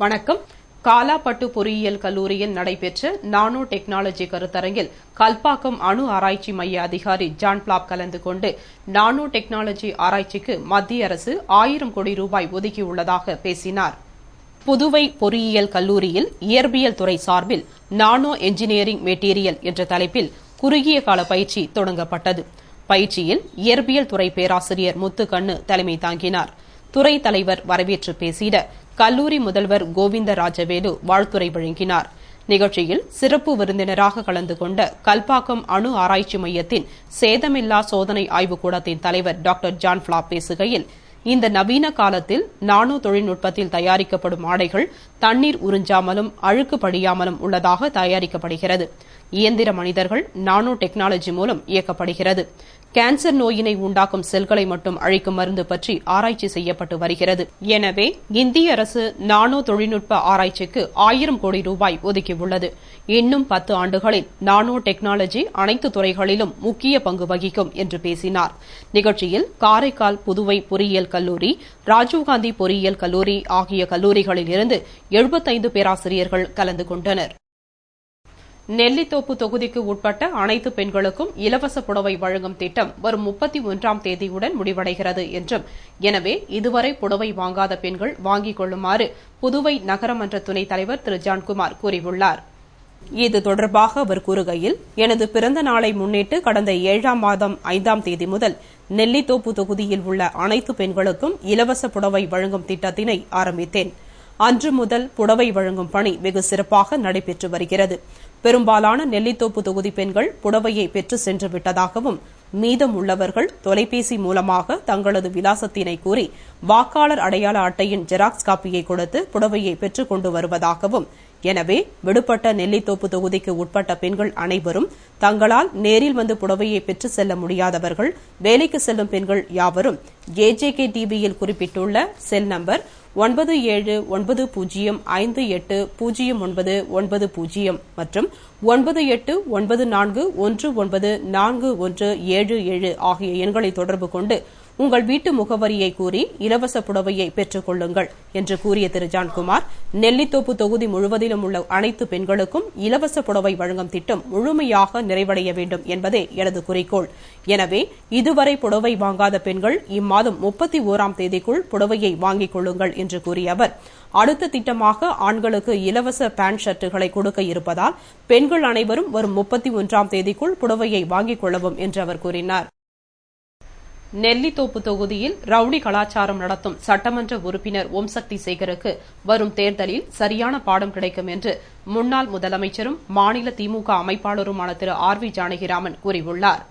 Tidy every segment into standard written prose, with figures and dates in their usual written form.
வணக்கம். காலாப்பட்டு பொறியியல் கல்லூரியில் நடைபெற்ற நானோ டெக்னாலஜி கருத்தரங்கில் கல்பாக்கம் அணு ஆராய்ச்சி மைய அதிகாரி ஜான் பிளாப் கலந்து கொண்டு நானோ டெக்னாலஜி ஆராய்ச்சிக்கு மத்திய அரசு 1000 கோடி ரூபாய் ஒதுக்கியுள்ளதாக பேசினார். புதுவை பொறியியல் கல்லூரியில் இயற்பியல் துறை சார்பில் நானோ என்ஜினியரிங் மெட்டீரியல் என்ற தலைப்பில் குறுகிய கால பயிற்சி தொடங்கப்பட்டது. பயிற்சியில் இயற்பியல் துறை பேராசிரியர் முத்துக்கண்ணு தலைமை தாங்கினார். துறை தலைவர் வரவேற்று பேசிட கல்லூரி முதல்வர் கோவிந்த ராஜவேலு வாழ்த்துரை வழங்கினார். நிகழ்ச்சியில் சிறப்பு விருந்தினராக கலந்து கொண்ட கல்பாக்கம் அணு ஆராய்ச்சி மையத்தின் சேதமில்லா சோதனை ஆய்வுக்கூடத்தின் தலைவர் டாக்டர் ஜான் பிளாப் பேசுகையில், இந்த நவீன காலத்தில் நானோ தொழில்நுட்பத்தில் தயாரிக்கப்படும் ஆடைகள் தண்ணீர் உறிஞ்சாமலும் அழுக்கு படியாமலும் உள்ளதாக தயாரிக்கப்படுகிறது. இயந்திர மனிதர்கள் நானோ டெக்னாலஜி மூலம் இயக்கப்படுகிறது. கேன்சர் நோயினை உண்டாக்கும் செல்களை மட்டும் அழிக்கும் மருந்து பற்றி ஆராய்ச்சி செய்யப்பட்டு வருகிறது. எனவே இந்திய அரசு நானோ தொழில்நுட்ப ஆராய்ச்சிக்கு 1000 கோடி ரூபாய் ஒதுக்கியுள்ளது. இன்னும் 10 ஆண்டுகளில் நானோ டெக்னாலஜி அனைத்து துறைகளிலும் முக்கிய பங்கு வகிக்கும் என்று பேசினார். நிகழ்ச்சியில் காரைக்கால் புதுவை பொறியியல் கல்லூரி, ராஜீவ்காந்தி பொறியியல் கல்லூரி ஆகிய கல்லூரிகளில் இருந்து 75 பேராசிரியர்கள் கலந்து கொண்டனர். நெல்லித்தோப்பு தொகுதிக்கு உட்பட்ட அனைத்து பெண்களுக்கும் இலவச புடவை வழங்கும் திட்டம் வரும் 31ஆம் தேதியுடன் முடிவடைகிறது என்றும், எனவே இதுவரை புடவை வாங்காத பெண்கள் வாங்கிக் கொள்ளுமாறு புதுவை நகரமன்ற துணைத் தலைவர் திரு ஜான்குமார் கூறியுள்ளார். இது தொடர்பாக அவர் கூறுகையில், எனது பிறந்த நாளை முன்னிட்டு கடந்த 7ஆம் மாதம் 5ஆம் தேதி முதல் நெல்லித்தோப்பு தொகுதியில் உள்ள அனைத்து பெண்களுக்கும் இலவச புடவை வழங்கும் திட்டத்தினை ஆரம்பித்தேன். அன்று முதல் புடவை வழங்கும் பணி வெகு சிறப்பாக நடைபெற்று வருகிறது. பெரும்பாலான நெல்லித்தோப்பு தொகுதி பெண்கள் புடவையை பெற்று சென்று விட்டதாகவும், மீதம் உள்ளவர்கள் தொலைபேசி மூலமாக தங்களது விலாசத்தினை கூறி வாக்காளர் அடையாள அட்டையின் ஜெராக்ஸ் காப்பியை கொடுத்து புடவையை பெற்றுக் கொண்டு வருவதாகவும், எனவே விடுபட்ட நெல்லித்தோப்பு தொகுதிக்கு உட்பட்ட பெண்கள் அனைவரும் தங்களால் நேரில் வந்து புடவையை பெற்று செல்ல முடியாதவர்கள், வேலைக்கு செல்லும் பெண்கள் யாவரும் ஏஜேகே டிவியில் குறிப்பிட்டுள்ள செல் நம்பர் 9790580990 மற்றும் 9894194177 ஆகிய எண்களை தொடர்பு கொண்டு உங்கள் வீட்டு முகவரியை கூறி இலவச புடவையை பெற்றுக் கொள்ளுங்கள் என்று கூறிய திரு ஜான்குமார், நெல்லித்தோப்பு தொகுதி முழுவதிலும் உள்ள அனைத்து பெண்களுக்கும் இலவச புடவை வழங்கும் திட்டம் முழுமையாக நிறைவடைய வேண்டும் என்பதே எனது குறிக்கோள். எனவே இதுவரை புடவை வாங்காத பெண்கள் இம்மாதம் 31ஆம் தேதிக்குள் புடவையை வாங்கிக் கொள்ளுங்கள் என்று கூறிய அவர், அடுத்த திட்டமாக ஆண்களுக்கு இலவச பேண்ட் ஷர்ட்டுகளை கொடுக்க இருப்பதால் பெண்கள் அனைவரும் வரும் 31ஆம் தேதிக்குள் புடவையை வாங்கிக் கொள்ளவும் என்று அவர் கூறினார். நெல்லித்தோப்பு தொகுதியில் ரவுடி கலாச்சாரம் நடத்தும் சட்டமன்ற உறுப்பினர் ஓம்சக்தி சேகருக்கு வரும் தேர்தலில் சரியான பாடம் கிடைக்கும் என்று முன்னாள் முதலமைச்சரும் மாநில திமுக அமைப்பாளருமான திரு RV ஜானகிராமன் கூறியுள்ளார்.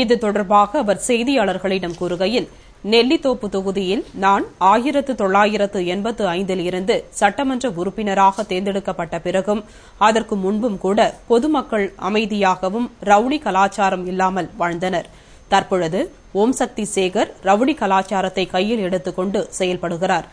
இது தொடர்பாக அவர் செய்தியாளர்களிடம் கூறுகையில், நெல்லித்தோப்பு தொகுதியில் நான் 1985 இருந்து சட்டமன்ற உறுப்பினராக தேர்ந்தெடுக்கப்பட்ட பிறகும் அதற்கு முன்பும் கூட பொதுமக்கள் அமைதியாகவும் ரவுடி கலாச்சாரம் இல்லாமல் வாழ்ந்தனர். தற்பொழுது ஓம்சக்தி சேகர் ரவுடி கலாச்சாரத்தை கையில் எடுத்துக்கொண்டு செயல்படுகிறார்.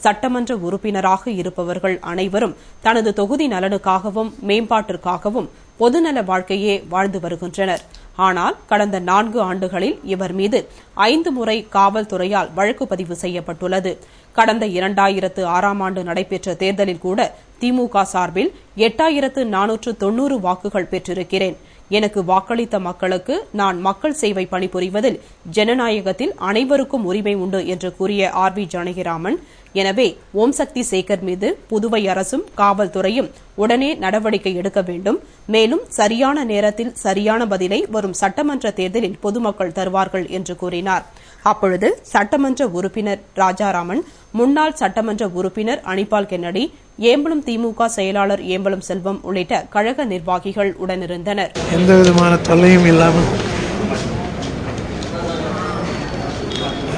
சட்டமன்ற உறுப்பினராக இருப்பவர்கள் அனைவரும் தனது தொகுதி நலனுக்காகவும் மேம்பாட்டிற்காகவும் பொதுநல வாழ்க்கையே வாழ்ந்து வருகின்றனர். ஆனால் கடந்த 4 ஆண்டுகளில் இவர் மீது 5 முறை காவல்துறையால் வழக்கு பதிவு செய்யப்பட்டுள்ளது. கடந்த 2006ஆம் ஆண்டு நடைபெற்ற தேர்தலில் கூட திமுக சார்பில் 8490 வாக்குகள் பெற்றிருக்கிறேன். எனக்கு வாக்களித்த மக்களுக்கு நான் மக்கள் சேவை பணிபுரிவதில் ஜனநாயகத்தில் அனைவருக்கும் உரிமை உண்டு என்று கூறிய RV ஜானகிராமன், எனவே ஓம்சக்தி சேகர் மீது புதுவை அரசும் காவல்துறையும் உடனே நடவடிக்கை எடுக்க வேண்டும். மேலும் சரியான நேரத்தில் சரியான பதிலை வரும் சட்டமன்ற தேர்தலில் பொதுமக்கள் தருவார்கள் என்று கூறினார். அப்பொழுது சட்டமன்ற உறுப்பினர் ராஜாராமன், முன்னாள் சட்டமன்ற உறுப்பினர் அனிபால் கென்னடி, ஏம்பலம் திமுக செயலாளர் ஏம்பலம் செல்வம் உள்ளிட்ட கழக நிர்வாகிகள் உடனிருந்தனர். எந்தவிதமான தொல்லையும் இல்லாமல்,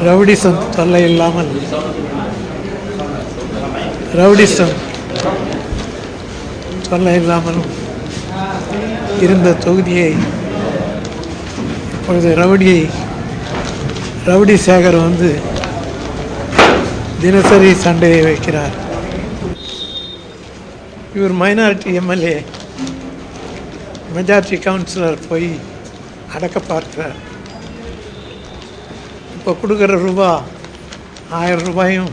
ரவுடிசம் தொல்லை இல்லாமல், ரவுடிசம் தொல்லை இல்லாமலும் இருந்த தொகுதியை இப்பொழுது ரவுடி சேகர் வந்து தினசரி சண்டையை வைக்கிறார். இவர் மைனாரிட்டி எம்எல்ஏ, மெஜாரிட்டி கவுன்சிலர் போய் அடக்க பார்க்கிறார். இப்போ கொடுக்குற ரூபா 1000 ரூபாயும்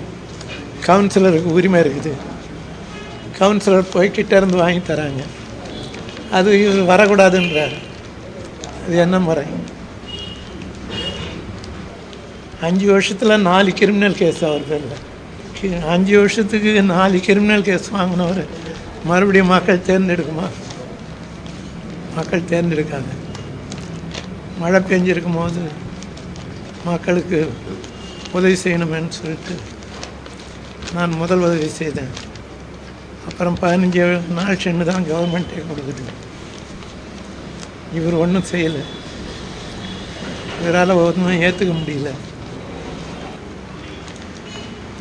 கவுன்சிலருக்கு உரிமை இருக்குது. கவுன்சிலர் போய் கிட்ட இருந்து வாங்கி தராங்க. அது இவர் வரக்கூடாதுன்றார். அது என்ன முறை? 5 வருஷத்தில் 4 கிரிமினல் கேஸ் அவர் பேரில். 5 வருஷத்துக்கு 4 கிரிமினல் கேஸ் வாங்கினவர் மறுபடியும் மக்கள் தேர்ந்தெடுக்குமா? மக்கள் தேர்ந்தெடுக்காங்க. மழை பெஞ்சிருக்கும் போது மக்களுக்கு உதவி செய்யணுமேன்னு சொல்லிட்டு நான் முதல் உதவி செய்தேன். அப்புறம் 15 நாள் சென்று தான் கவர்மெண்ட்டே கொடுக்குது. இவர் ஒன்றும் செய்யலை. இவரால் ஒன்றும் ஏற்றுக்க முடியல.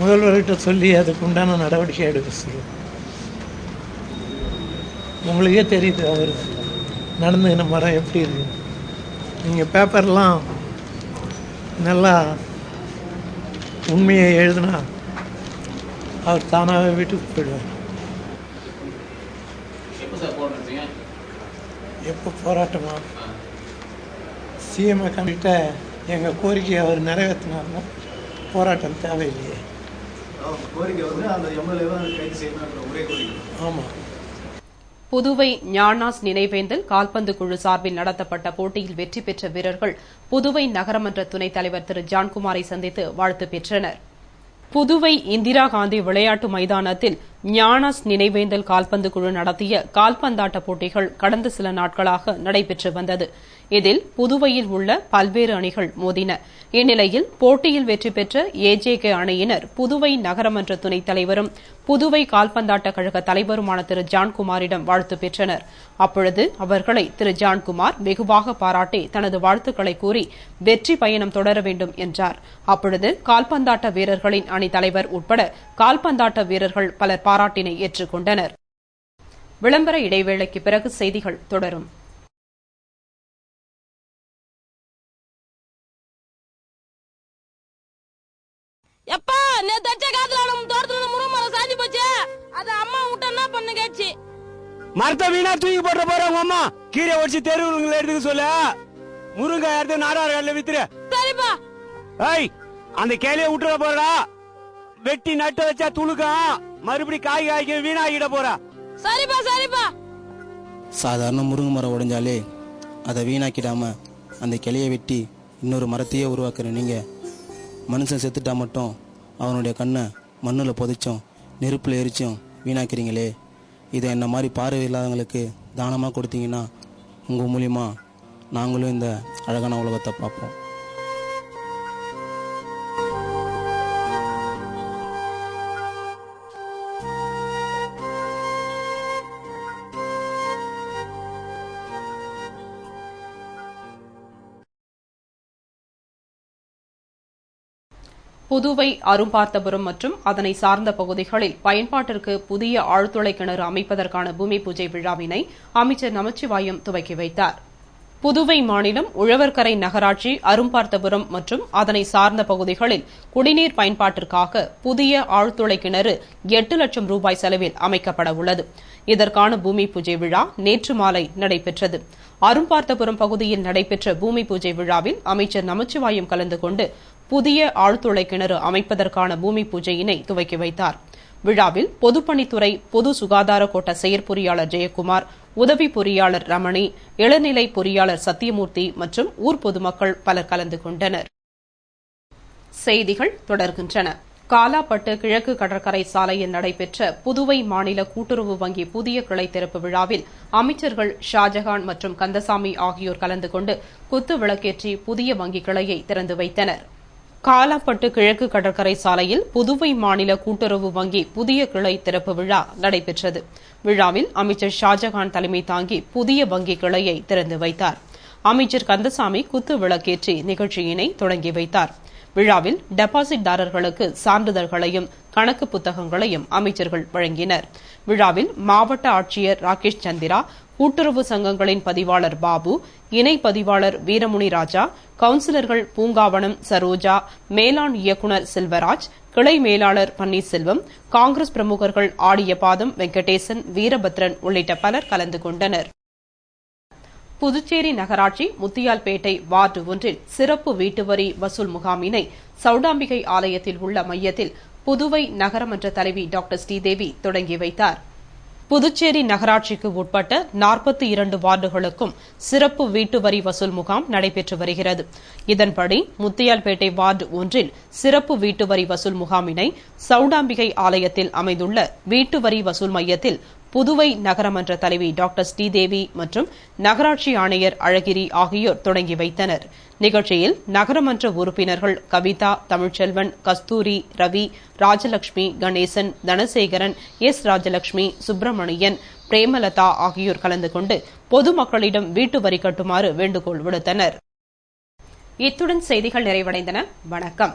முதல்வர்கிட்ட சொல்லி அதுக்கு உண்டான நடவடிக்கை எடுக்க சொல்லுவோம். உங்களுக்கே தெரியுது அவர் நடந்துக்கின மரம் எப்படி இருக்கு. நீங்கள் பேப்பர்லாம் நல்லா உண்மையை எழுதுனா அவர் தானாகவே வீட்டுக்கு போயிடுவார். எப்போ போராட்டமா? சிஎம்ஐ கண்டிட்ட எங்கள் கோரிக்கையை அவர் நிறைவேற்றினார்னா போராட்டம் தேவையில்லையே. ஆமாம். புதுவை ஞானாஸ் நினைவேந்தல் கால்பந்து குழு சார்பில் நடத்தப்பட்ட போட்டியில் வெற்றி பெற்ற வீரர்கள் புதுவை நகரமன்ற துணைத் தலைவர் திரு ஜான்குமாரை சந்தித்து வாழ்த்து பெற்றனர். புதுவை இந்திரா காந்தி விளையாட்டு மைதானத்தில் ஞானாஸ் நினைவேந்தல் கால்பந்து குழு நடத்திய கால்பந்தாட்ட போட்டிகள் கடந்த சில நாட்களாக நடைபெற்று வந்தது. இதில் புதுவையில் உள்ள பல்வேறு அணிகள் மோதின. இந்நிலையில் போட்டியில் வெற்றி பெற்ற ஏஜேகே அணியினர் புதுவை நகரமன்ற துணைத் தலைவரும் புதுவை கால்பந்தாட்ட கழக தலைவருமான திரு ஜான்குமாரிடம் வாழ்த்து பெற்றனர். அப்பொழுது அவர்களை திரு ஜான்குமார் வெகுவாக பாராட்டி தனது வாழ்த்துக்களை கூறி வெற்றி பயணம் தொடர வேண்டும் என்றார். அப்பொழுது கால்பந்தாட்ட வீரர்களின் அணி தலைவர் உட்பட கால்பந்தாட்ட வீரர்கள் பலர் பாராட்டினை ஏற்றுக்கொண்டனர். விளம்பர இடைவேளைக்கு பிறகு செய்திகள் தொடரும். எப்பா நேத்து அடிச்ச காத்துல நம்ம தோட்டத்துல முருங்கமரம் சாஞ்சி போச்சு. அது அம்மா விட்டு என்ன பண்ணு கேச்சு. மரத்தை வீணா தூக்கி போட்டு போறாங்க அம்மா. கீரை ஒடிச்சு தெருவுங்களை எடுத்துக்க சொல்ல. முருங்கை எடுத்து நாடார் கடையில வித்துரு. சரிப்பா. ஏய் அந்த கேலிய விட்டுற போறா. வெட்டி நட்டு வச்சா துளுக்கம். மறுபடியும் காய்க்க வீணாகிட போறா. சரிப்பா சரிப்பா. சாதாரண முருங்கை மரம் உடைஞ்சாலே அதை வீணாக்கிடாம அந்த கிளையை வெட்டி இன்னொரு மரத்தையே உருவாக்குற நீங்க மனுஷன் செத்துட்டா மட்டும் அவனுடைய கண்ணை மண்ணில் புதைச்சும் நெருப்பில் எரிச்சும் வீணாக்கிறீங்களே. இதை என்ன மாதிரி பார்வை இல்லாதவங்களுக்கு தானமாக கொடுத்தீங்கன்னா உங்கள் மூலியமா நாங்களும் இந்த அழகான உலகத்தை பார்ப்போம். புதுவை அரும்பார்த்தபுரம் மற்றும் அதனை சார்ந்த பகுதிகளில் பயன்பாட்டிற்கு புதிய ஆழ்துளை கிணறு அமைப்பதற்கான பூமி பூஜை விழாவினை அமைச்சர் நமச்சிவாயம் துவக்கி வைத்தார். புதுவை மாநிலம் உழவர்கரை நகராட்சி அரும்பார்த்தபுரம் மற்றும் அதனை சார்ந்த பகுதிகளில் குடிநீர் பயன்பாட்டிற்காக புதிய ஆழ்துளை கிணறு 8 லட்சம் ரூபாய் செலவில் அமைக்கப்பட உள்ளது. இதற்கான பூமி பூஜை விழா நேற்று மாலை நடைபெற்றது. அரும்பார்த்தபுரம் பகுதியில் நடைபெற்ற பூமி பூஜை விழாவில் அமைச்சர் நமச்சிவாயம் கலந்து கொண்டு புதிய ஆழ்துளை கிணறு அமைப்பதற்கான பூமி பூஜையினை துவக்கி வைத்தார். விழாவில் பொதுப்பணித்துறை பொது சுகாதார கோட்ட செயற்பொறியாளர் ஜெயக்குமார், உதவி பொறியாளர் ரமணி, இளநிலை பொறியாளர் சத்தியமூர்த்தி மற்றும் ஊர் பொதுமக்கள் பலர் கலந்து கொண்டனர். செய்திகள் தொடர்கின்றன. காலாப்பட்டு கிழக்கு கடற்கரை சாலையில் நடைபெற்ற புதுவை மாநில கூட்டுறவு வங்கி புதிய கிளை திறப்பு விழாவில் அமைச்சர்கள் ஷாஜகான் மற்றும் கந்தசாமி ஆகியோர் கலந்து கொண்டு குத்து விளக்கேற்றி புதிய வங்கி கிளையை திறந்து வைத்தனர். காலாப்பட்டு கிழக்கு கடற்கரை சாலையில் புதுவை மாநில கூட்டுறவு வங்கி புதிய கிளை திறப்பு விழா நடைபெற்றது. விழாவில் அமைச்சர் ஷாஜகான் தலைமை தாங்கி புதிய வங்கி கிளையை திறந்து வைத்தார். அமைச்சர் கந்தசாமி குத்து விளக்கேற்றி நிகழ்ச்சியினை தொடங்கி வைத்தார். விழாவில் டெபாசிட்தாரர்களுக்கு சான்றிதழ்களையும் கணக்கு புத்தகங்களையும் அமைச்சர்கள் வழங்கினர். விழாவில் மாவட்ட ஆட்சியர் ராகேஷ் சந்திரா, கூட்டுறவு சங்கங்களின் பதிவாளர் பாபு, இணை பதிவாளர் வீரமுனி ராஜா, கவுன்சிலர்கள் பூங்காவனம் சரோஜா, மேலாண் இயக்குநர் செல்வராஜ், கிளை மேலாளர் பன்னீர்செல்வம், காங்கிரஸ் பிரமுகர்கள் ஆடியபாதம் வெங்கடேசன், வீரபத்ரன் உள்ளிட்ட பலர் கலந்து கொண்டனர். புதுச்சேரி நகராட்சி முத்தியால்பேட்டை வார்டு ஒன்றில் சிறப்பு வீட்டுவரி வசூல் முகாமினை சௌடாம்பிகை ஆலயத்தில் உள்ள மையத்தில் புதுவை நகரமன்ற தலைவி டாக்டர் ஸ்ரீதேவி தொடங்கி வைத்தார். புதுச்சேரி நகராட்சிக்கு உட்பட்ட 42 வார்டுகளுக்கும் சிறப்பு வீட்டு வரி வசூல் முகாம் நடைபெற்று வருகிறது. இதன்படி முத்தியால்பேட்டை வார்டு ஒன்றில் சிறப்பு வீட்டு வரி வசூல் முகாமினை சவுடாம்பிகை ஆலயத்தில் அமைந்துள்ள வீட்டு வரி வசூல் மையத்தில் புதுவை நகரமன்ற தலைவி டாக்டர் ஸ்ரீதேவி மற்றும் நகராட்சி ஆணையர் அழகிரி ஆகியோர் தொடங்கி வைத்தனர். நிகழ்ச்சியில் நகரமன்ற உறுப்பினர்கள் கவிதா, தமிழ்ச்செல்வன், கஸ்தூரி, ரவி, ராஜலட்சுமி, கணேசன், தனசேகரன், எஸ். ராஜலட்சுமி, சுப்பிரமணியன், பிரேமலதா ஆகியோர் கலந்து கொண்டு பொதுமக்களிடம் வீட்டு வரி கட்டுமாறு வேண்டுகோள் விடுத்தனர். இத்துடன் செய்திகள் நிறைவடைந்தன. வணக்கம்.